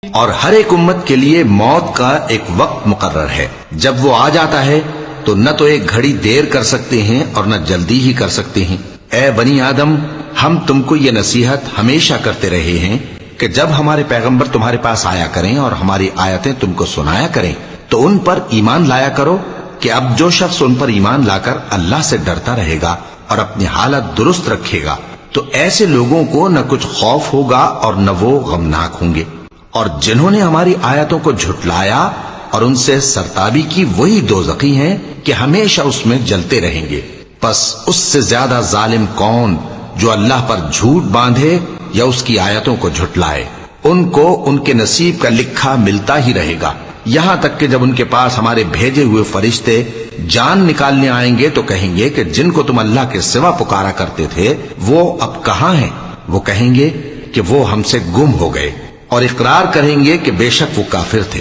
اور ہر ایک امت کے لیے موت کا ایک وقت مقرر ہے، جب وہ آ جاتا ہے تو نہ تو ایک گھڑی دیر کر سکتے ہیں اور نہ جلدی ہی کر سکتے ہیں۔ اے بنی آدم، ہم تم کو یہ نصیحت ہمیشہ کرتے رہے ہیں کہ جب ہمارے پیغمبر تمہارے پاس آیا کریں اور ہماری آیتیں تم کو سنایا کریں تو ان پر ایمان لایا کرو، کہ اب جو شخص ان پر ایمان لا کر اللہ سے ڈرتا رہے گا اور اپنی حالت درست رکھے گا تو ایسے لوگوں کو نہ کچھ خوف ہوگا اور نہ وہ غمناک ہوں گے۔ اور جنہوں نے ہماری آیتوں کو جھٹلایا اور ان سے سرتابی کی، وہی دوزخی ہیں کہ ہمیشہ اس میں جلتے رہیں گے۔ پس اس سے زیادہ ظالم کون جو اللہ پر جھوٹ باندھے یا اس کی آیتوں کو جھٹلائے؟ ان کو ان کے نصیب کا لکھا ملتا ہی رہے گا، یہاں تک کہ جب ان کے پاس ہمارے بھیجے ہوئے فرشتے جان نکالنے آئیں گے تو کہیں گے کہ جن کو تم اللہ کے سوا پکارا کرتے تھے وہ اب کہاں ہیں؟ وہ کہیں گے کہ وہ ہم سے گم ہو گئے، اور اقرار کریں گے کہ بے شک وہ کافر تھے۔